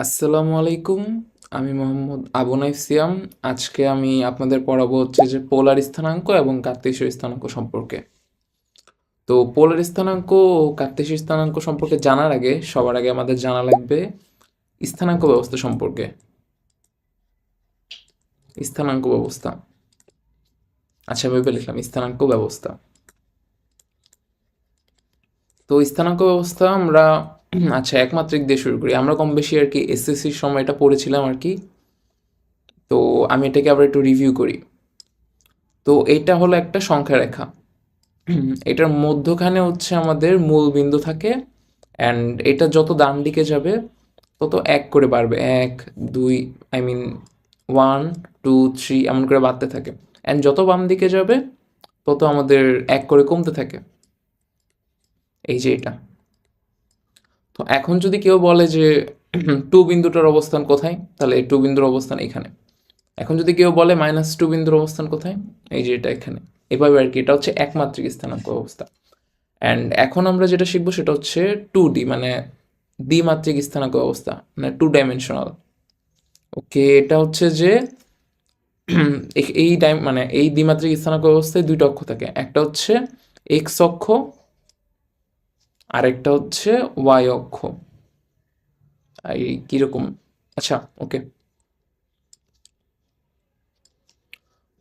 আসসালামু আলাইকুম। আমি মোহাম্মদ আবু নাইফ সিয়াম। আজকে আমি আপনাদের পড়াবো হচ্ছে যে পোলার স্থানাঙ্ক এবং কার্তেশীয় স্থানাঙ্ক সম্পর্কে। তো পোলার স্থানাঙ্ক ও কার্তেশীয় স্থানাঙ্ক সম্পর্কে জানার আগে সবার আগে আমাদের জানা লাগবে স্থানাঙ্ক ব্যবস্থা সম্পর্কে। স্থানাঙ্ক ব্যবস্থা, আচ্ছা ভেবে লিখলাম স্থানাঙ্ক ব্যবস্থা। তো স্থানাঙ্ক ব্যবস্থা আমরা আচ্ছা একমাত্রিক দিয়ে শুরু করি। আমরা কম বেশি আর কি এসএসসির সময় এটা পড়েছিলাম আর কি। তো আমি এটাকে আবার একটু রিভিউ করি। তো এটা হলো একটা সংখ্যা রেখা। এটার মধ্যখানে হচ্ছে আমাদের মূল বিন্দু থাকে, অ্যান্ড এটা যত ডান দিকে যাবে তত এক করে বাড়বে, এক, দুই, I mean one, two, three এমন করে বাড়তে থাকে। অ্যান্ড যত বাম দিকে যাবে তত আমাদের এক করে কমতে থাকে। এই যে এটা। তো এখন যদি কেউ বলে যে টু বিন্দুটার অবস্থান কোথায়, তাহলে টু বিন্দুর অবস্থান এখানে। এখন যদি কেউ বলে -2 বিন্দুর অবস্থান কোথায়, এই যে এটা এখানে। এভাবে আর কি, এটা হচ্ছে একমাত্রিক স্থানাঙ্ক অবস্থা। অ্যান্ড এখন আমরা যেটা শিখবো সেটা হচ্ছে 2D, মানে দ্বিমাত্রিক স্থানাঙ্ক অবস্থা, মানে 2 ডাইমেনশনাল। ওকে, এটা হচ্ছে যে মানে এই দ্বিমাত্রিক স্থানাঙ্ক অবস্থায় দুইটা অক্ষ থাকে, একটা হচ্ছে এক্স অক্ষ আর একটা হচ্ছে ওয়াই অক্ষ। এই কিরকম, আচ্ছা ওকে।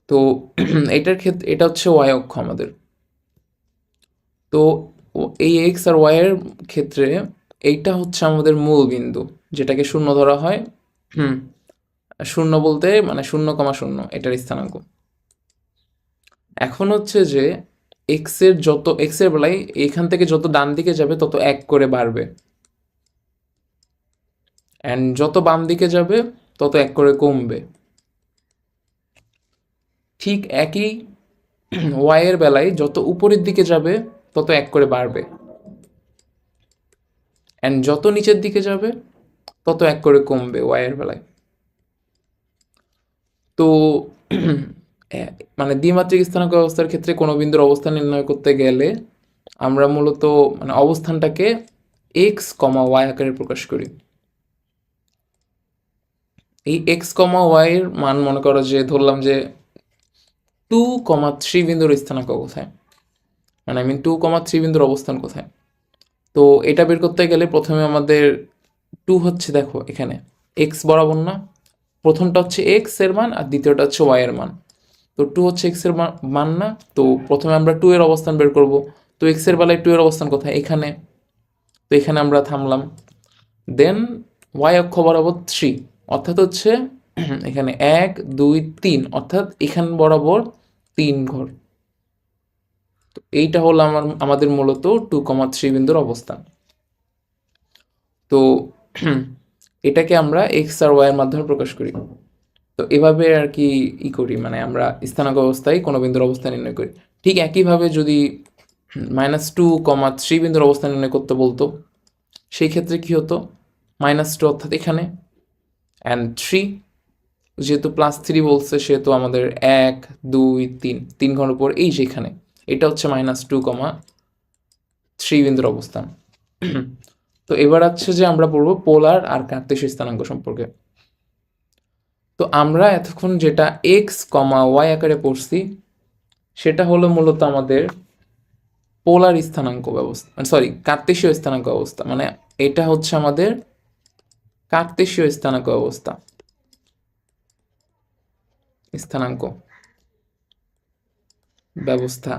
তো এটার ক্ষেত্রে এটা হচ্ছে ওয়াই অক্ষ আমাদের। তো এই এক্স আর ওয়াই এর ক্ষেত্রে এইটা হচ্ছে আমাদের মূল বিন্দু, যেটাকে শূন্য ধরা হয়। হুম, শূন্য বলতে মানে 0,0 এটার স্থানাঙ্ক। এখন হচ্ছে যে এক্স এর বেলায় এখান থেকে যত ডান দিকে যাবে তত এক করে বাড়বে, অ্যান্ড যত বাম দিকে যাবে তত এক করে কমবে। ঠিক একই ওয়াই এর বেলায় যত উপরের দিকে যাবে তত এক করে বাড়বে, অ্যান্ড যত নিচের দিকে যাবে তত এক করে কমবে ওয়াই এর বেলায়। তো মানে দ্বিমাত্রিক স্থানাঙ্ক ব্যবস্থার ক্ষেত্রে কোনো বিন্দুর অবস্থান নির্ণয় করতে গেলে আমরা মূলত মানে অবস্থানটাকে এক্স কমা ওয়াই আকারে প্রকাশ করি। এই এক্স কমা ওয়াই এর মান মনে করো যে ধরলাম যে 2,3 বিন্দুর স্থানাঙ্ক কোথায়, মানে আমি 2,3 বিন্দুর অবস্থান কোথায়। তো এটা বের করতে গেলে প্রথমে আমাদের টু হচ্ছে, দেখো এখানে এক্স বরাবর না, প্রথমটা হচ্ছে এক্স এর মান আর দ্বিতীয়টা হচ্ছে ওয়াই এর মান। তো টু হচ্ছে এক্স এর মান না, তো প্রথমে আমরা টু এর অবস্থান বের করব। তো এক্স এর বেলায় টু এর অবস্থান কোথায়, এখানে। তো এখানে আমরা থামলাম। দেন ওয়াই অক্ষ বরাবর থ্রি, অর্থাৎ হচ্ছে এখানে 1, 2, 3, অর্থাৎ এখান বরাবর 3 ঘর। তো এইটা হলো আমাদের মূলত 2,3 বিন্দুর অবস্থান। তো এটাকে আমরা এক্স আর ওয়াই এর মাধ্যমে প্রকাশ করি। তো এভাবে আর কি করি, মানে আমরা স্থানাঙ্ক অবস্থায় কোনো বিন্দুর অবস্থান নির্ণয় করি। ঠিক একইভাবে যদি -2,3 বিন্দুর অবস্থান নির্ণয় করতে বলতো, সেই ক্ষেত্রে কি হতো, -2 অর্থাৎ এখানে, অ্যান্ড থ্রি, যেহেতু +3 বলছে সেহেতু আমাদের 1, 2, 3, 3 ঘর উপর এই যেখানে। এটা হচ্ছে -2,3 বিন্দুর অবস্থান। তো এবার হচ্ছে যে আমরা পড়বো পোলার আর কার্তেশীয় স্থানাঙ্ক সম্পর্কে। তো আমরা এতক্ষণ যেটা এক্স কমা ওয়াই আকারে পড়ছি সেটা হলো মূলত আমাদের পোলার স্থানাঙ্ক ব্যবস্থা, সরি কার্তেশীয় স্থানাঙ্ক অবস্থা, মানে এটা হচ্ছে আমাদের কার্তেশীয় স্থানাঙ্ক অবস্থা, স্থানাঙ্ক ব্যবস্থা।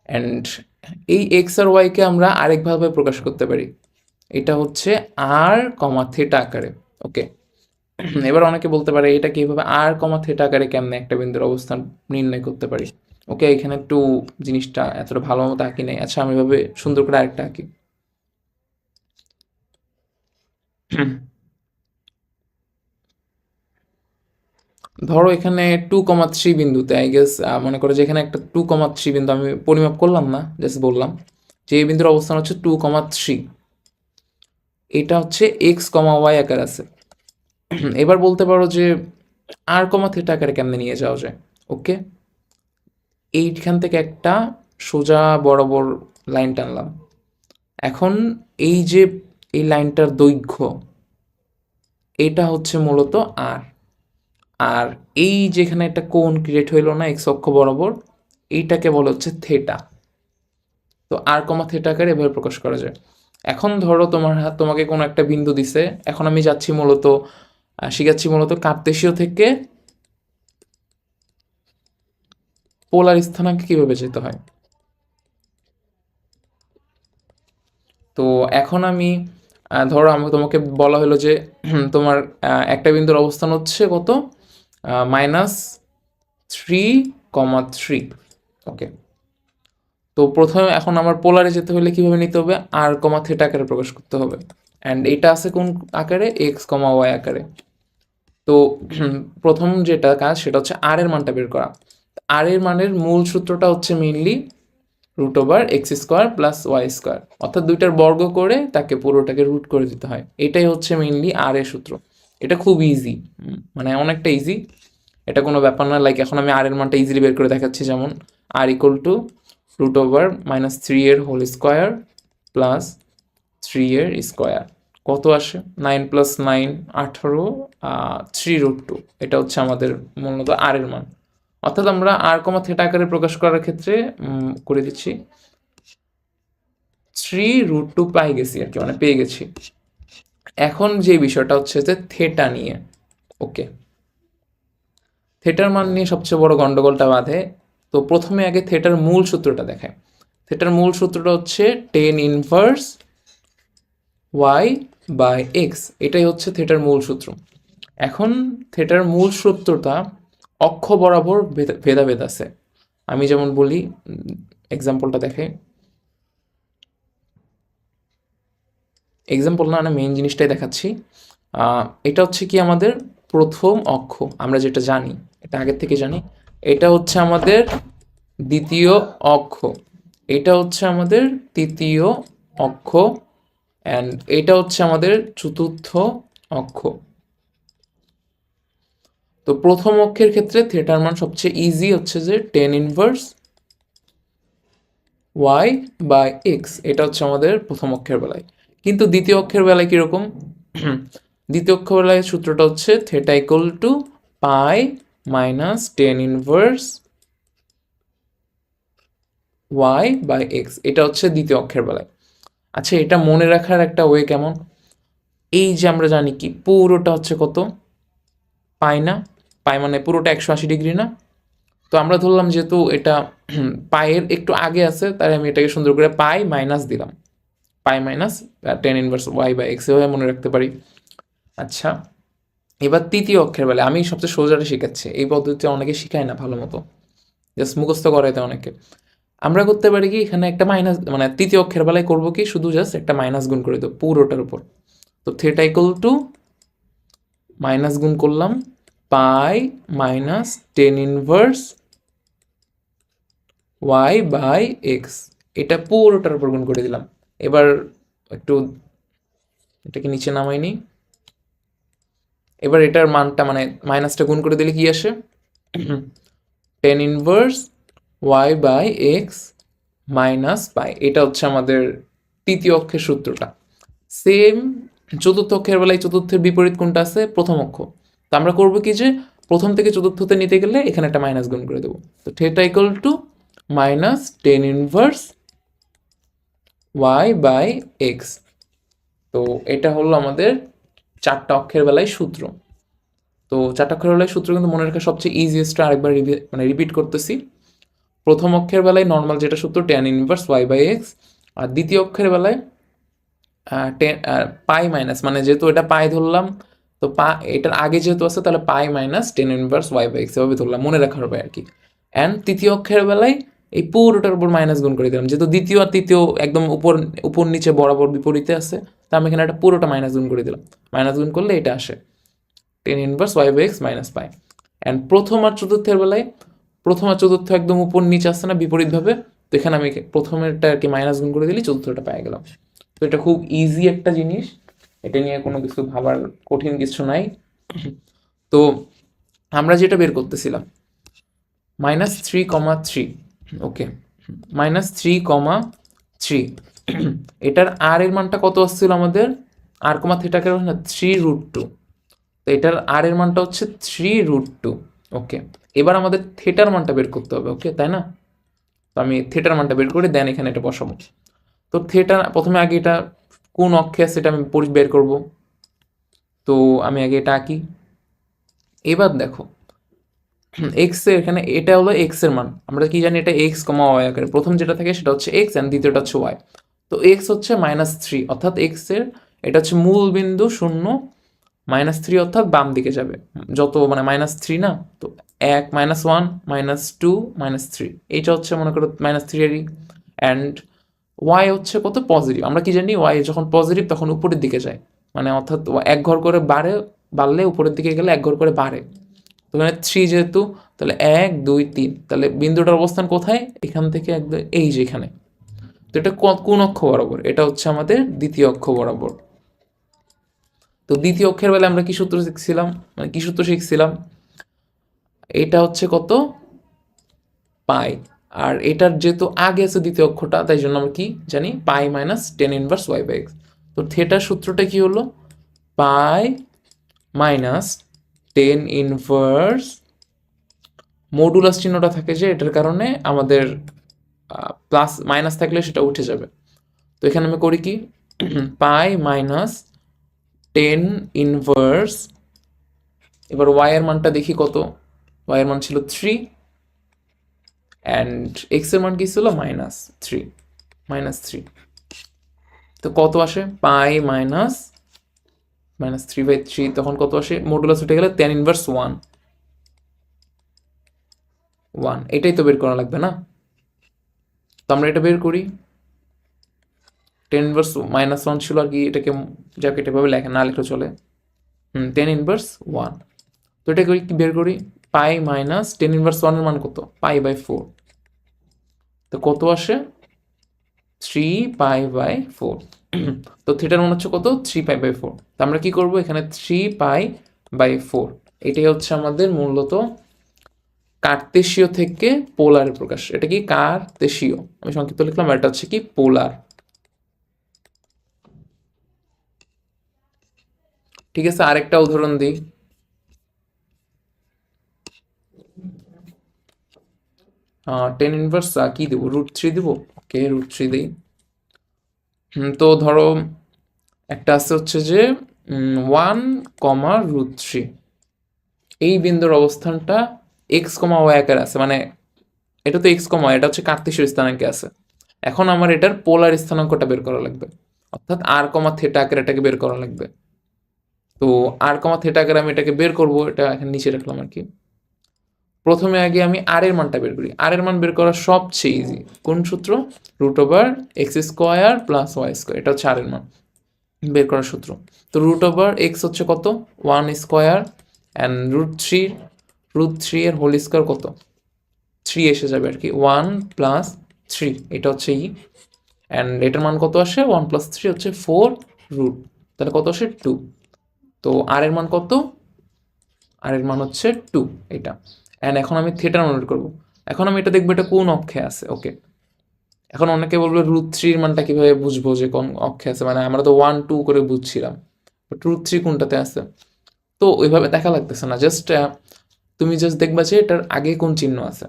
অ্যান্ড এই এক্স আর ওয়াইকে আমরা আরেকভাবে প্রকাশ করতে পারি, এটা হচ্ছে আর কমা থেটা আকারে। ওকে, এবার অনেকে বলতে পারে এটা কিভাবে আর কমা থেটা আকারে কেমনে একটা বিন্দুর অবস্থান নির্ণয় করতে পারি। ওকে, এখানে একটু জিনিসটা এতটা ভালো মতো আঁকি নাই, আচ্ছা আমি এভাবে সুন্দর করে আরেকটা আঁকি। ধরো এখানে 2,3 বিন্দুতে আই গেস মনে করো যে এখানে একটা 2,3 বিন্দু আমি পরিমাপ করলাম না, জাস্ট বললাম যে এই বিন্দুর অবস্থান হচ্ছে 2,3, এটা হচ্ছে এক্স কমা ওয়াই আকার আছে। এবার বলতে পারো যে আর কমা থেটা আকারে কেমনে নিয়ে যাওয়া যায়। ওকে, এইখান থেকে একটা সোজা বরাবর লাইন টানলাম। এখন এই যে এই লাইনটার দৈর্ঘ্য, এটা হচ্ছে মূলত আর। আর এই যেখানে একটা কোণ ক্রিয়েট হইল না এক্স অক্ষ বরাবর, এইটাকে বলা হচ্ছে থেটা। তো আর কমা থেটা আকারে এভাবে প্রকাশ করা যায়। এখন ধরো তোমাকে কোনো একটা বিন্দু দিছে, এখন আমি যাচ্ছি মূলত শিখাচ্ছি মূলত কার্তেশীয় থেকে পোলার স্থানাঙ্কে কিভাবে যেতে হয়। তো এখন আমি ধরো আমি তোমাকে বলা হলো যে তোমার একটা বিন্দুর অবস্থান হচ্ছে কত, -3,3, ওকে। তো প্রথমে এখন আমার পোলারে যেতে হলে কিভাবে নিতে হবে, আর কমা থেটা আকারে প্রকাশ করতে হবে। অ্যান্ড এটা আছে কোন আকারে, এক্স কমা ওয়াই আকারে। তো প্রথম যেটা কাজ সেটা হচ্ছে আর এর মানটা বের করা। আর এর মানের মূল সূত্রটা হচ্ছে মেইনলি √x² প্লাস y², অর্থাৎ দুইটার বর্গ করে তাকে পুরোটাকে রুট করে দিতে হয়। এটাই হচ্ছে মেইনলি আর এর সূত্র। এটা খুব ইজি, মানে অনেকটা ইজি, এটা কোনো ব্যাপার না। লাইক এখন আমি আর এর মানটা ইজিলি বের করে দেখাচ্ছি, যেমন আর ইকুয়াল টু √-3 এর হোল স্কোয়ার প্লাস 3 এর স্কোয়ার, কত আসে 9 + 9 18, 3√2, এটা হচ্ছে আমাদের মূলত আর এর মান। অর্থাৎ আমরা আর কমা থেটা আকারে প্রকাশ করার ক্ষেত্রে করে দিচ্ছি 3√2 পাই গেছি আর কি, মানে পেয়ে গেছি। এখন যে বিষয়টা হচ্ছে যে থেটা নিয়ে, ওকে, থেটার মান নিয়ে সবচেয়ে বড় গন্ডগোলটা বাঁধে। তো প্রথমে আগে থেটার মূল সূত্রটা দেখায়। থেটার মূল সূত্রটা হচ্ছে tan ইনভার্স y/x, এটাই হচ্ছে থেটার মূল সূত্র। এখন থেটার মূল সূত্রটা অক্ষ বরাবর ভেদাভেদ আছে। আমি যেমন বলি, এক্সাম্পলটা দেখে, এক্সাম্পল না, মেইন জিনিসটাই দেখাচ্ছি। এটা হচ্ছে কি আমাদের প্রথম অক্ষ, আমরা যেটা জানি, এটা আগের থেকে জানি। এটা হচ্ছে আমাদের দ্বিতীয় অক্ষ, এটা হচ্ছে আমাদের তৃতীয় অক্ষ, অ্যান্ড এটা হচ্ছে আমাদের চতুর্থ অক্ষ। তো প্রথম অক্ষের ক্ষেত্রে থেটার মান সবচেয়ে ইজি হচ্ছে যে tan ইনভার্স y/x, এটা হচ্ছে আমাদের প্রথম অক্ষের বেলায়। কিন্তু দ্বিতীয় অক্ষের বেলায় কীরকম, দ্বিতীয় অক্ষের বেলায় সূত্রটা হচ্ছে theta equal to pi minus tan inverse y/x, এটা হচ্ছে দ্বিতীয় অক্ষের বেলায়। আচ্ছা, এটা মনে রাখার একটা ওয়ে কেমন, এই যে আমরা জানি কি পুরোটা হচ্ছে কত, পাই না, পাই মানে পুরোটা 180 ডিগ্রি না। তো আমরা ধরলাম যেহেতু এটা পায়ের একটু আগে আছে, তাই আমি এটাকে সুন্দর করে পাই মাইনাস দিলাম, পাই মাইনাস tan ইনভার্স y/x এভাবে মনে রাখতে পারি। আচ্ছা, এবার তৃতীয় অক্ষের বেলায় আমি সবচেয়ে সোজাটা শিখাচ্ছি, এই পদ্ধতিতে অনেকে শিখায় না ভালো মতো, জাস্ট মুখস্থ করাইতে অনেকে। আমরা করতে পারি কি, এখানে একটা মাইনাস, মানে তৃতীয় অক্ষের বেলায় করবো কি, শুধু জাস্ট একটা মাইনাস গুণ করে দেবো পুরোটার উপর। তো থেটা ইকুয়াল টু মাইনাস গুণ করলাম পাই মাইনাস tan ইনভার্স y/x, এটা পুরোটার উপর গুণ করে দিলাম। এবার একটু এটাকে নিচে নামাইনি, এবার এটার মানটা মানে মাইনাসটা গুণ করে দিলে কি আসে, tan ইনভার্স y/x মাইনাস পাই, এটা হচ্ছে আমাদের তৃতীয় অক্ষের সূত্রটা। সেম চতুর্থ অক্ষের বেলায় চতুর্থের বিপরীত কোনটা আছে, প্রথম অক্ষ। তো আমরা করবো কি, যে প্রথম থেকে চতুর্থতে নিতে গেলে এখানে একটা মাইনাস গুণ করে দেবো। তো theta equal to minus tan inverse y/x। তো এটা হলো আমাদের চারটা অক্ষের বেলায় সূত্র। তো চারটা অক্ষের বেলায় সূত্র কিন্তু মনে রাখা সবচেয়ে ইজিয়েস্ট, আরেকবার রিপিট করতেছি। প্রথম অক্ষের বেলায় নর্মাল যেটা সূত্র tan ইনভার্স y/x, আর দ্বিতীয় অক্ষের বেলায় পাই মাইনাস, মানে যেহেতু এটা পাই ধরলাম, তো এটার আগে যেহেতু আছে তাহলে পাই মাইনাস tan ইনভার্স y/x এভাবে ধরলাম, মনে রাখার হবে আর কি। অ্যান্ড তৃতীয় অক্ষের বেলায় এই পুরোটার উপর মাইনাস গুণ করে দিলাম, যেহেতু দ্বিতীয় আর তৃতীয় একদম উপর নিচে বরাবর বিপরীতে আছে, তা আমি এখানে একটা পুরোটা মাইনাস গুণ করে দিলাম। মাইনাস গুণ করলে এটা আসে tan inverse y/x minus pi. And প্রথম আর চতুর্থের বেলায়, প্রথম আর চতুর্থ একদম উপর নিচে আসছে না বিপরীতভাবে, তো এখানে আমি প্রথমেরটা আর কি মাইনাস গুণ করে দিলি, চতুর্থটা পেয়ে গেলাম। তো এটা খুব ইজি একটা জিনিস, এটা নিয়ে কোনো কিছু ভাবার কঠিন কিছু নাই। তো আমরা যেটা বের করতেছিলাম -3,3, ওকে, -3,3, এটার আর এর মানটা কত আসছিল আমাদের, আর কমা থিটাকে না 3√2, তো এটার আর এর মানটা হচ্ছে 3√2। ওকে, এবার আমাদের থিটার মানটা বের করতে হবে, ওকে তাই না? তো আমি থিটার মানটা বের করে দেন এখানে এটা বসাবো। তো থিটা প্রথমে আগে এটা কোন অক্ষে আছে এটা আমি বের করব। তো আমি আগে এটা আঁকি। এবার দেখো এক্স এর এখানে এটা হলো এক্স এর মান, আমরা কি জানি এটা এক্স কমা ওয়াই আকারে, প্রথম যেটা থাকে সেটা হচ্ছে এক্স অ্যান্ড দ্বিতীয়টা হচ্ছে ওয়াই। তো এক্স হচ্ছে -3, অর্থাৎ এক্স এর এটা হচ্ছে মূল বিন্দু 0, -3 অর্থাৎ বাম দিকে যাবে যত, মানে -3 না, তো 1 -1 -2 -3, এইটা হচ্ছে মনে করো -3 এরই। অ্যান্ড ওয়াই হচ্ছে কত পজিটিভ, আমরা কি জানি ওয়াই যখন পজিটিভ তখন উপরের দিকে যায়, মানে অর্থাৎ এক ঘর করে বাড়লে উপরের দিকে গেলে এক ঘর করে বাড়ে। তো এখানে 3 যেহেতু, তাহলে 1 2 3, তাহলে বিন্দুটার অবস্থান কোথায়, এখান থেকে একদম এই যে এখানে। তো এটা কোন অক্ষ বরাবর, এটা হচ্ছে আমাদের দ্বিতীয় অক্ষ বরাবর। তো দ্বিতীয় অক্ষের বেলা আমরা কি সূত্র শিখছিলাম, মানে কি সূত্র শিখছিলাম, এটা হচ্ছে কত পাই, আর এটার যেহেতু আগে আছে দ্বিতীয় অক্ষটা তাই জন্য আমরা কি জানি পাই -10 ইনভার্স ওয়াই বাই এক্স। তো থিটার সূত্রটা কি হলো, পাই -10 ইনভার্স, মডুলাস চিহ্নটা থাকে যে এটার কারণে আমাদের প্লাস মাইনাস থাকলে সেটা উঠে যাবে। তো এখানে আমি করি কি পাই -10 ইনভার্স, এবার ওয়াই এর মানটা দেখি কত, ওয়াই এর মান ছিল 3 অ্যান্ড এক্স এর মান কি ছিল -3, তো কত আসে পাই -3/3, তখন কত আসে, মডুলাস উঠে গেলে 10 ইনভার্স 1, এটাই তো বের করা লাগবে না। তো আমরা এটা বের করি, 10 ইনভার্স -1 ছিল আর কি, এটাকে যাকে এটা ভাবে লেখা না লেখা চলে, 10 ইনভার্স 1। তো এটা করি কি বের করি, পাই -10 ইনভার্স 1 এর মান কত, পাই/4, তো কত আসে 3π/4। তো থিটার মান হচ্ছে কত 3π/4। তো আমরা কি করব, এখানে 3π/4, এটাই হচ্ছে আমাদের মূলত কার্তেশীয় থেকে পোলারে প্রকাশ। এটা কি কার্তেশীয়, আমি সংক্ষিপ্ত লিখলাম, আর এটা হচ্ছে কি পোলার। ঠিক আছে, আরেকটা উদাহরণ দিই। টেন ইনভার্স কি দেবো, √3 দেবো, ওকে √3 দিই। তো ধরো একটা আছে হচ্ছে যে 1, এই বিন্দুর অবস্থানটা এক্স কমা ওয়াই আকারে আছে, মানে এটা তো এক্স কমা, এটা হচ্ছে কার্তেশীয় স্থানাঙ্কে আছে। এখন আমার এটার পোলার স্থানাঙ্কটা বের করা লাগবে, অর্থাৎ আর কমা থেটা আকারে এটাকে বের করা লাগবে। তো আর কমা থেটা আকারে আমি এটাকে বের করব, এটা এখানে নিচে রাখলাম আর কি। প্রথমে আগে আমি আর এর মানটা বের করি, আর এর মান বের করা সবচেয়ে ইজি, কোন সূত্র, √x² + y², এটা হচ্ছে আর এর মান বের করার সূত্র। তো √x হচ্ছে কত 1² অ্যান্ড √3 এর হোল স্কোয়ার কত 3 এসে যাবে আর কি, 1 + 3, এটা হচ্ছে অ্যান্ড এটার মান কত আসে 1 + 3 হচ্ছে 4 রুট, তাহলে কত আসে 2। তো আর এর মান কত, আর এর মান হচ্ছে 2 এটা। অ্যান্ড এখন আমি থিটার মান বের করবো, এখন আমি এটা দেখবো এটা কোন অক্ষে আছে। ওকে, এখন অনেকে বলবে √3 মানটা কিভাবে বুঝবো যে কোন অক্ষে আছে, মানে আমরা তো 1 2 করে বুঝছিলাম, বাট √3 কোনটাতে আছে, তো ওইভাবে দেখা লাগতেছে না, জাস্ট তুমি জাস্ট দেখবা যে এটার আগে কোন চিহ্ন আছে।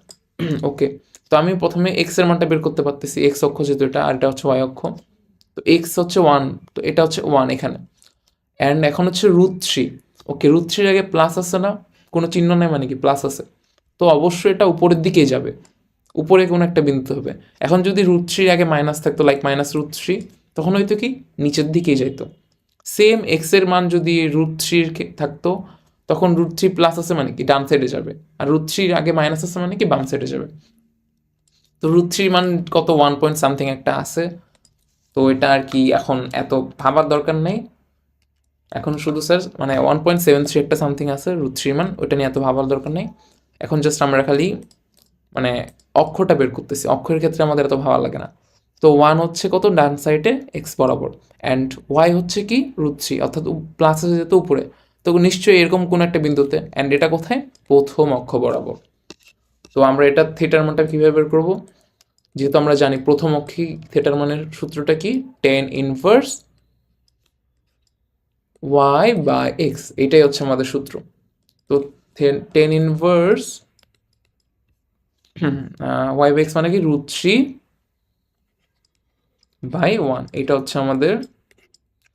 ওকে, তো আমি প্রথমে এক্স এর মানটা বের করতে পারতেছি, এক্স অক্ষ যেহেতু এটা, আর এটা হচ্ছে ওয়াই অক্ষ। তো এক্স হচ্ছে 1, তো এটা হচ্ছে 1 এখানে, অ্যান্ড এখন হচ্ছে √3। ওকে, √3 আগে প্লাস আছে না, কোনো চিহ্ন নেই মানে কি প্লাস আছে, তো অবশ্যই এটা উপরের দিকেই যাবে, উপরে কোনো একটা বিন্দু হবে। এখন যদি √3 আগে মাইনাস থাকতো, লাইক -√3, তখন হয়তো কি নিচের দিকেই যাইতো। সেম এক্স এর মান যদি √3 থাকতো, তখন √3 প্লাস আছে মানে কি ডান সাইডে যাবে, আর √3 আগে মাইনাস আছে মানে কি বাম সাইডে যাবে। তো √3 মান কত 1 পয়েন্ট সামথিং একটা আছে, তো এটা আর কি এখন এত ভাবার দরকার নেই, এখন শুধু স্যার মানে 1.73 একটা সামথিং আছে √3 মান, ওইটা নিয়ে এত ভাবার দরকার নেই। এখন জাস্ট আমরা খালি মানে অক্ষটা বের করতেছি, অক্ষের ক্ষেত্রে আমাদের এত ভাবা লাগে না। তো 1 হচ্ছে কত ডান সাইডে এক্স বরাবর, অ্যান্ড ওয়াই হচ্ছে কি √3, অর্থাৎ প্লাস আছে যেহেতু উপরে, তো নিশ্চয়ই এরকম কোনো একটা বিন্দুতে, অ্যান্ড এটা কোথায় প্রথম অক্ষ বরাবর। তো আমরা এটা থিটার মানটা কীভাবে বের করবো, যেহেতু আমরা জানি প্রথম অক্ষে থিটার মানের সূত্রটা কি, tan inverse y by x, এটাই হচ্ছে আমাদের সূত্র। তো tan inverse y by x মানে কি √3/1, এটা হচ্ছে আমাদের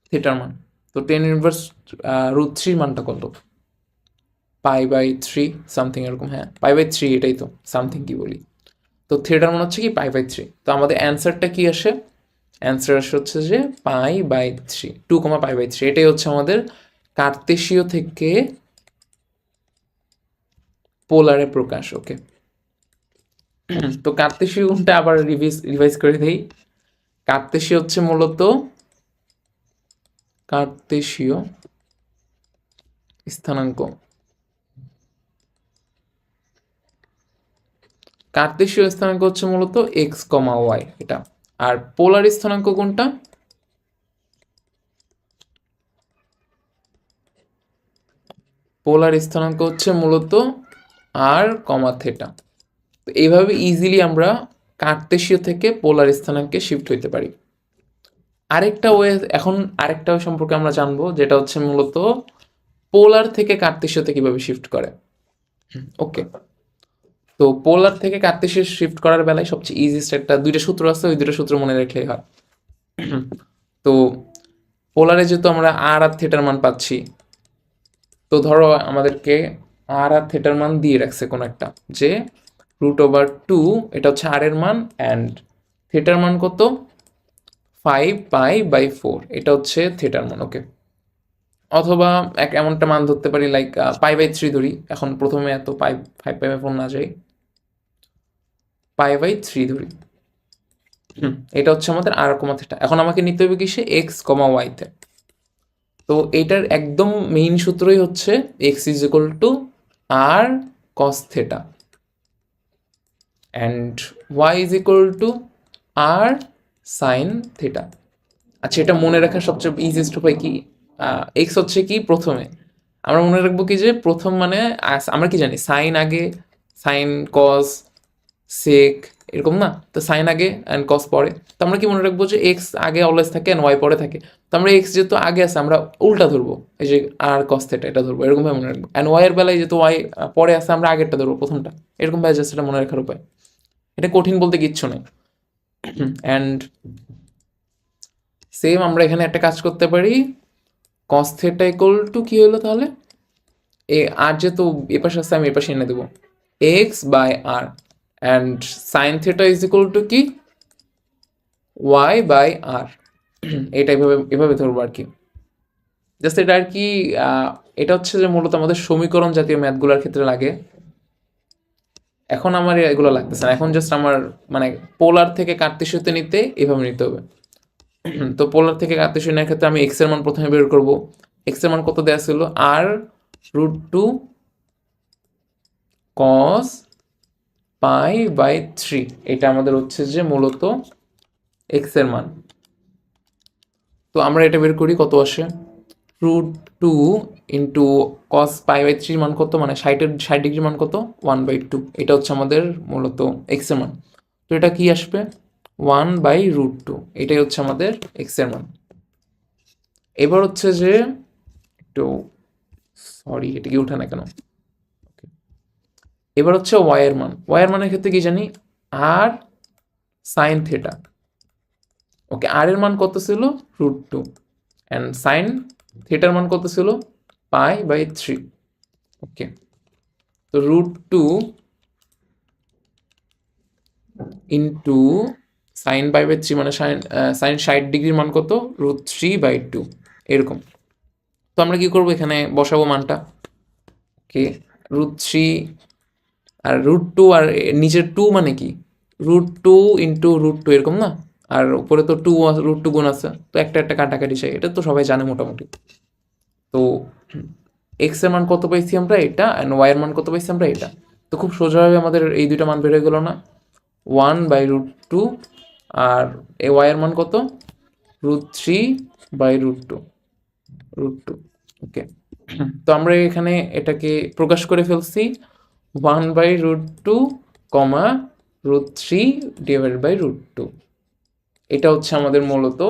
থিটার মান। তো টেন ইনভার্স √3 মানটা কত? π/3 সামথিং এরকম, হ্যাঁ π/3, এটাই তো, সামথিং কি বলি। তো থিটার মান হচ্ছে কি π/3। তো আমাদের অ্যান্সারটা কি আসে? অ্যান্সার আসে হচ্ছে যে π/3, 2, π/3। এটাই হচ্ছে আমাদের কার্তেশীয় থেকে পোলারে প্রকাশ। ওকে, তো কার্তেশীয় গুণটা আবার রিভাইজ করে দেই। কার্তেশীয় হচ্ছে মূলত কার্তেশীয় স্থানাঙ্ক। কার্তেশীয় স্থানাঙ্ক হচ্ছে মূলত x, y, এটা। আর পোলার স্থানাঙ্ক কোনটা? পোলার স্থানাঙ্ক হচ্ছে মূলত r, তো এইভাবে ইজিলি আমরা কার্তেশীয় থেকে পোলার স্থানাঙ্কে শিফট হইতে পারি। আরেকটা ওয়ে, এখন আরেকটা ওয়ে সম্পর্কে আমরা জানবো, যেটা হচ্ছে মূলত পোলার থেকে কার্তেশীয়তে কিভাবে শিফট করে। ওকে, তো পোলার থেকে কার্তেশীয় শিফট করার বেলায় সবচেয়ে ইজিয়েস্ট দুইটা সূত্র আছে, ওই দুটো সূত্র মনে রাখলেই হয়। তো পোলারে যেহেতু আমরা আর থিটার মান পাচ্ছি, তো ধরো আমাদেরকে আর থিটার মান দিয়ে রাখছে কোন একটা, যে √2, এটা হচ্ছে আর এর মান, অ্যান্ড থিটার মান কত? 5π/4, এটা হচ্ছে থিটার মান। ওকে, অথবা এমনটা মান ধরতে পারি, লাইক π/3 ধরি। এখন প্রথমে এত 5π/4 না যাই, π/3 ধরি। এটা হচ্ছে আমাদের আর থিটা। এখন আমাকে নিতে হবে কিসে? x, y তে। তো এইটার একদম মেইন সূত্রই হচ্ছে x r cos theta and y r sin theta. আচ্ছা, এটা মনে রাখার সবচেয়ে ইজিয়েস্ট উপায় কি? এক্স হচ্ছে কি প্রথমে, আমরা মনে রাখবো কি যে প্রথম মানে আমরা কি জানি, সাইন আগে, সাইন কস সেক, এরকম না? তো সাইন আগে অ্যান্ড কস পরে। তো আমরা কি মনে রাখবো যে এক্স আগে অলওয়েজ থাকে অ্যান্ড ওয়াই পরে থাকে। তো আমরা এক্স যেহেতু আগে আছে, আমরা উল্টা ধরবো, এই যে আর কস থিটা এটা ধরবো, এরকমভাবে মনে রাখবো। অ্যান্ড ওয়াই এর বেলায় যেহেতু ওয়াই পরে আছে, আমরা আগেরটা ধরবো, প্রথমটা। এরকমভাবে জাস্ট এটা মনে রাখার উপায়। এটা কঠিন বলতে কিচ্ছু নেই। অ্যান্ড সেম আমরা এখানে একটা কাজ করতে পারি, কস থিটা কি হলো তাহলে? আর যেহেতু এ পাশে আসছে, আমি এ পাশে এনে দেবো x/r, অ্যান্ড সাইন থিটা কি? y/r। এটা এভাবে ধরবো আর কি। জাস্ট এটা আর কি, এটা হচ্ছে যে মূলত আমাদের সমীকরণ জাতীয় ম্যাথগুলোর ক্ষেত্রে লাগে। এখন আমার এগুলো লাগতেছে না, এখন জাস্ট আমার মানে পোলার থেকে কার্তেশীয়তে নিতে এভাবে নিতে হবে। তো পোলার থেকে কার্তেশীয় নেওয়ার ক্ষেত্রে আমি এক্স এর মান প্রথমে বের করব। এক্স এর মান কত দেওয়া ছিল? r√2 cos π/3, এটা আমাদের হচ্ছে যে মূলত এক্স এর মান। তো আমরা এটা বের করি, কত আসে? √2 ইন্টু cos π/3 মান কত, মানে 60 ডিগ্রি মান কত? 1/2, এটা হচ্ছে আমাদের মূলত এক্স এর মান। তো এটা কি আসবে? 1/√2, এটাই হচ্ছে আমাদের এক্স এর মান। এবার হচ্ছে যে একটু, সরি এটা কি উঠে না কেন? এবার হচ্ছে ওয়াই এর মান। ওয়াই এর মানের ক্ষেত্রে কি জানি? আর সাইন থিটা। ওকে, আর এর মান কত ছিল? √2, অ্যান্ড সাইন থিটার মান কত ছিল? π/3। ওকে, তো √2 ইন্টু সাইন π/3 মানে সাইন 60 ডিগ্রির মান কত? √3/2, এরকম। তো আমরা কি করবো, এখানে বসাবো মানটা। ওকে, √3 আর √2, আর নিচের 2 মানে কি? √2 ইন্টু √2, এরকম না? আর উপরে তো √2 গুণ আছে, তো একটা একটা কাটাকাটি চাই, এটা তো সবাই জানে মোটামুটি। তো এক্স এর মান কত পাইছি আমরা? এটা। অ্যান্ড ওয়াই এর মান কত পাইছি আমরা? এটা। তো খুব সোজাভাবে আমাদের এই দুইটা মান বের হয়ে গেল না? 1/√2, আর এ ওয়াই এর মান কত? √3/√2, √2। ওকে, তো আমরা এখানে এটাকে প্রকাশ করে ফেলছি 1/√2, √3/√2। এটা হচ্ছে আমাদের মূলত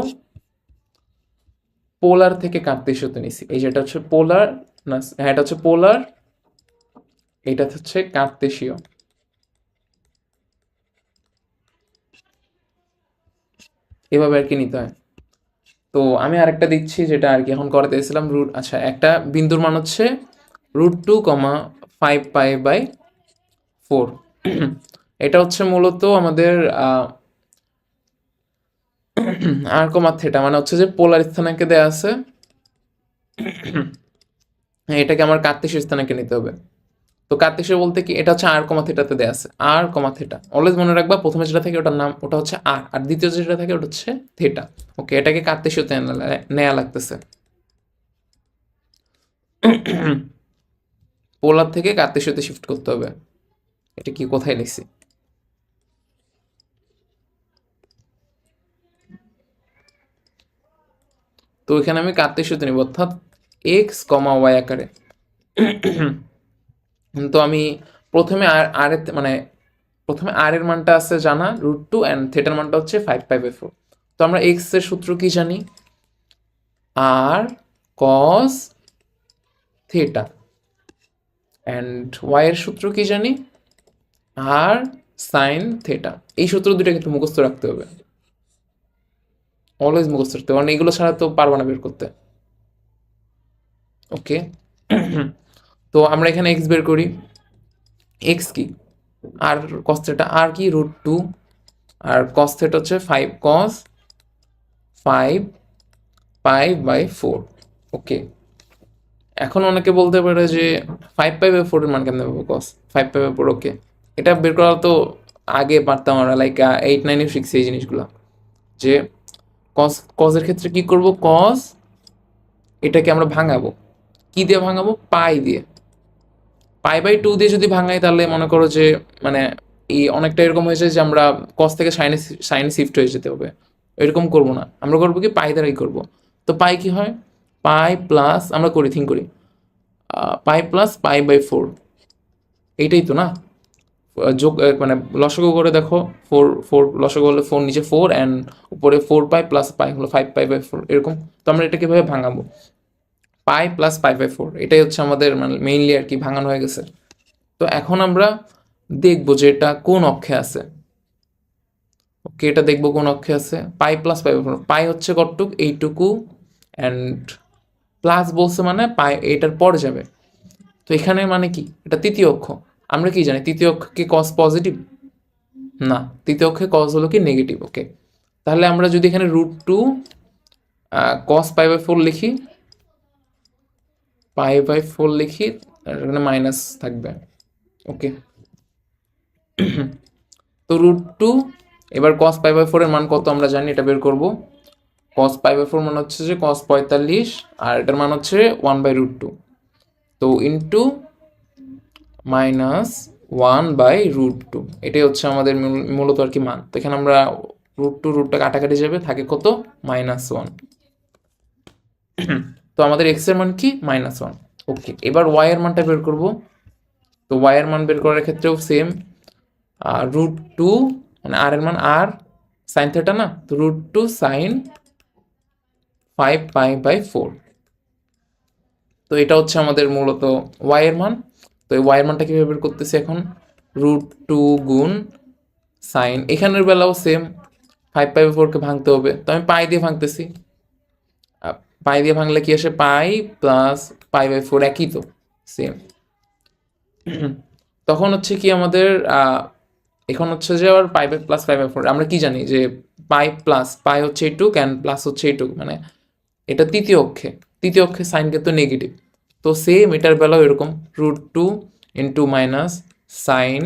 পোলার থেকে কার্তেশীয়তে নিছি। এই যেটা হচ্ছে পোলার, না হ্যাঁ এটা হচ্ছে পোলার, এটা হচ্ছে কার্তেশীয়। এভাবে আর কি নিতে হয়। তো আমি আরেকটা দিচ্ছি যেটা আর কি এখন করতে এসেছিলাম রুট, আচ্ছা একটা বিন্দুর মান হচ্ছে √2,5π/4। এটা হচ্ছে মূলত আমাদের r, মানে হচ্ছে যে পোলার স্থানাঙ্কে দেয়া আছে, এটাকে আমার কার্তেশীয় স্থানাঙ্কে নিতে হবে। তো কার্তেশীয় বলতে কি, এটা হচ্ছে r, দেয়া আছে r, অলওয়েজ মনে রাখবা প্রথমে যেটা থাকে ওটার নাম ওটা হচ্ছে আর দ্বিতীয় যেটা থাকে ওটা হচ্ছে থেটা। ওকে, এটাকে কার্তেশীয়তে নেয়া লাগতেছে। পোলার থেকে কার্তেশীয়তে শিফট করতে হবে। এটা কি কোথায় লিখছি? তো এখানে আমি কার্তেশীয়তে নিব, অর্থাৎ x, y আকারে। তো আমি প্রথমে মানে প্রথমে আর এর মানটা আছে জানা √2 অ্যান্ড থেটার মানটা হচ্ছে 5π/4। তো আমরা এক্স এর সূত্র কি জানি? আর কস থেটা। অ্যান্ড ওয়াই এর সূত্র কি জানি? আর সাইন থেটা। এই সূত্র দুটো কিন্তু মুখস্থ রাখতে হবে, অলওয়েজ মুখস্থ রাখতে হবে, কারণ এগুলো ছাড়া তো পারবো না বের করতে। ওকে। তো আমরা এখানে এক্স বের করি। এক্স কি? আর কস থেটা, আর কি √2, আর কস থেটা হচ্ছে 5 cos 5π/4। ওকে, এখন অনেকে বলতে পারে যে 5π/4 এর মান কেমন পাবো? cos 5π/4। ওকে, এটা বের করা তো আগে পারতাম আমরা, লাইক 8-9-এ শিখছি এই জিনিসগুলো, যে কজের ক্ষেত্রে কি করব, কজ এটাকে আমরা ভাঙাবো, কি দিয়ে ভাঙাবো? পাই দিয়ে। π/2 দিয়ে যদি ভাঙাই তাহলে মনে করো যে মানে এই অনেকটা এরকম হয়েছে যে আমরা কস থেকে সাইনে শিফট হয়ে যেতে হবে। এরকম করব না, আমরা করবো কি পাই দ্বারাই করব। তো পাই কি হয়? পাই প্লাস, আমরা করি থিঙ্ক করি, π+π/4, এইটাই তো না? যোগ মানে লসগু করে দেখো, 4 লসগু হলে 4, নিচে 4 অ্যান্ড উপরে 4π + π হলো 5π/4 এরকম। তো আমরা এটাকে এভাবে ভাঙাবো, π+π/4, এটাই হচ্ছে আমাদের মানে মেইনলি আর কি ভাঙানো হয়ে গেছে। তো এখন আমরা দেখবো যে এটা কোন অক্ষে আছে। ওকে, এটা দেখবো কোন অক্ষে আছে। π+π/4, পাই হচ্ছে কতটুক? এইটুকু, অ্যান্ড প্লাস বলছে মানে পাই এটার পরে যাবে। তো এখানে মানে কি, এটা তৃতীয় অক্ষ। আমরা কি জানি তৃতীয় অক্ষকে কস পজিটিভ? না, তৃতীয় অক্ষে কস হলো কি নেগেটিভ। ওকে, তাহলে আমরা যদি এখানে √2 cos π/4 লিখি, π/4 লিখি, এখানে মাইনাস থাকবে। ওকে, তো √2, এবার cos π/4 এর মান কত আমরা জানি, এটা বের করব। cos π/4 মান হচ্ছে যে cos 45, আর এটার মান হচ্ছে 1/√2। তো ইন্টু -1/√2, এটাই হচ্ছে আমাদের মূলত আর কি মান। তো এখানে আমরা √2 কাটাকাটি যাবে, থাকে কত? -1। তো আমাদের এক্স এর মান কি? -1। ওকে, এবার ওয়াই এর মানটা বের করব। তো ওয়াই এর মান বের করার ক্ষেত্রেও সেম, √2 মানে আর এর মান আর সাইন থেটা না, তো √2 sin 5π/4। তো এটা হচ্ছে আমাদের মূলত ওয়াই এর মান। তো এই ওয়াই এর মানটা কিভাবে বের করতেছি এখন? √2 গুণ সাইন, এখানের বেলাও সেম, 5π/4কে ভাঙতে হবে, তো আমি পাই দিয়ে ভাঙতেছি। পাই দিয়ে ভাঙলে কি আসে? পাই প্লাস π/4, একই তো, সেম। তখন হচ্ছে কি আমাদের এখন হচ্ছে যে আবার π+π/4, আমরা কি জানি যে পাই হচ্ছে এইটুক অ্যান্ড প্লাস হচ্ছে এইটুক, মানে এটা তৃতীয় অক্ষে, তৃতীয় অক্ষে সাইন কিন্তু নেগেটিভ। তো সেম এটার বেলাও এরকম, √2 ইন্টু মাইনাস সাইন,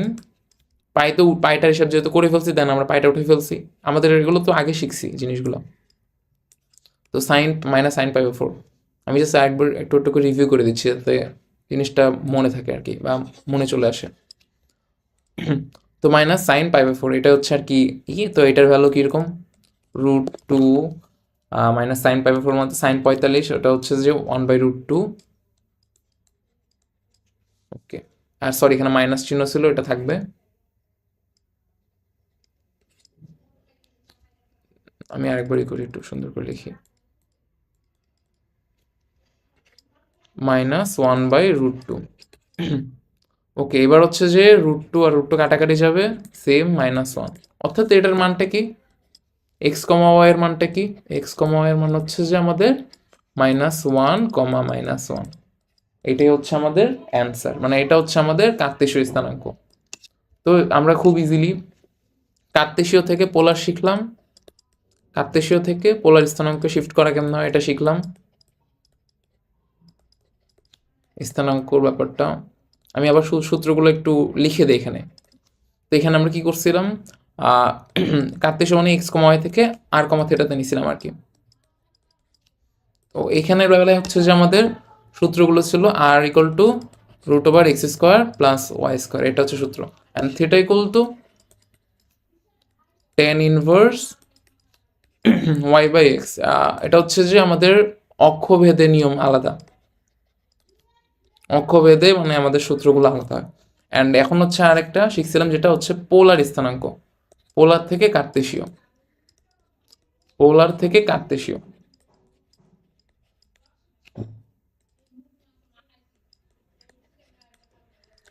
পাই তো পাইটার হিসাব যেহেতু করে ফেলছি, দেন আমরা পাইটা উঠে ফেলছি, আমাদের এগুলো তো আগে শিখছি জিনিসগুলো। তো সাইন π/4, আমি জাস্ট একবার একটু একটু করে রিভিউ করে দিচ্ছি যাতে জিনিসটা মনে থাকে আর কি, বা মনে চলে আসে। তো -sin π/4, এটা হচ্ছে আর কি তো এটার ভ্যালু কীরকম? √2 -sin π/4 মানে sin 45, ওটা হচ্ছে যে 1/√2। ওকে, আর সরি এখানে মাইনাস চিহ্ন ছিল, এটা থাকবে। আমি আরেকবারই করি, একটু সুন্দর করে লিখি। মাইনাস 1/√2। ওকে, এবার হচ্ছে যে √2 আর √2 কাটাকাটি যাবে, সেম -1। অর্থাৎ এটার মানটা কি, এক্স কমা ওয়াই এর মানটা কি, এক্স কমা ওয়াই এর মান হচ্ছে যে আমাদের -1, -1। এটাই হচ্ছে আমাদের অ্যান্সার, মানে এটা হচ্ছে আমাদের কার্তেশীয় স্থানাঙ্ক। তো আমরা খুব ইজিলি কার্তেশীয় থেকে পোলার শিখলাম, কার্তেশীয় থেকে পোলার স্থানাঙ্ক শিফট করা কেমন হয় এটা শিখলাম। স্থানাঙ্কর ব্যাপারটা আমি আবার সূত্রগুলো একটু লিখে দিই এখানে। তো এখানে আমরা কি করছিলাম, কার্তেশীয় মানে এক্স কমা ওয়াই থেকে আর কমা থেটাতে নিছিলাম আর কি। তো এখানের বেলায় হচ্ছে যে আমাদের সূত্রগুলো ছিল r √x² + y², এটা হচ্ছে সূত্র। And theta tan inverse y/x। এটা হচ্ছে যে আমাদের অক্ষভেদে নিয়ম আলাদা, অক্ষভেদে মানে আমাদের সূত্রগুলো আলাদা হয়। অ্যান্ড এখন হচ্ছে আরেকটা শিখছিলাম যেটা হচ্ছে পোলার স্থানাঙ্ক, পোলার থেকে কার্তেশীয়, পোলার থেকে কার্তেশীয়।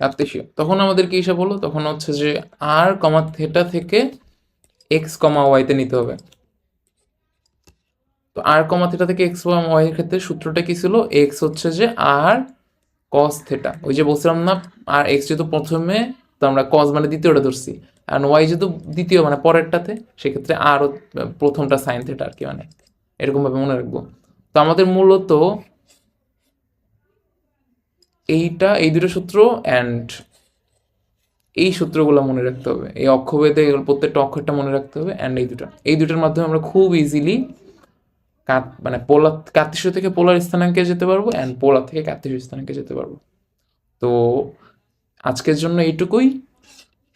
কার্তেশীয় তখন আমাদের কি হিসাব হলো, তখন হচ্ছে যে আর কমা থেটা থেকে এক্স কমা ওয়াইতে নিতে হবে। তো আর কমা থেটা থেকে এক্স কমা ওয়াই এর ক্ষেত্রে সূত্রটা কি ছিল, এক্স হচ্ছে যে আর কস থেটা, ওই যে বলছিলাম না, আর এক্স যেহেতু প্রথমে, তো আমরা কস মানে দ্বিতীয়টা ধরছি, আর ওয়াই যেহেতু দ্বিতীয় মানে পরেরটাতে, সেক্ষেত্রে আর প্রথমটা সাইন থেটা আর কি, মানে এরকম ভাবে মনে রাখবো। তো আমাদের মূলত এইটা, এই দুটো সূত্র অ্যান্ড এই সূত্রগুলো মনে রাখতে হবে, এই অক্ষভেদে প্রত্যেকটা অক্ষরটা মনে রাখতে হবে। অ্যান্ড এই দুটোর মাধ্যমে আমরা খুব ইজিলি মানে পোলার, কার্তেশীয় থেকে পোলার স্থানাঙ্কে যেতে পারবো, অ্যান্ড পোলার থেকে কার্তেশীয় স্থানাঙ্কে যেতে পারবো। তো আজকের জন্য এইটুকুই।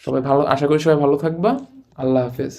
সবাই ভালো, আশা করি সবাই ভালো থাকবা। আল্লাহ হাফেজ।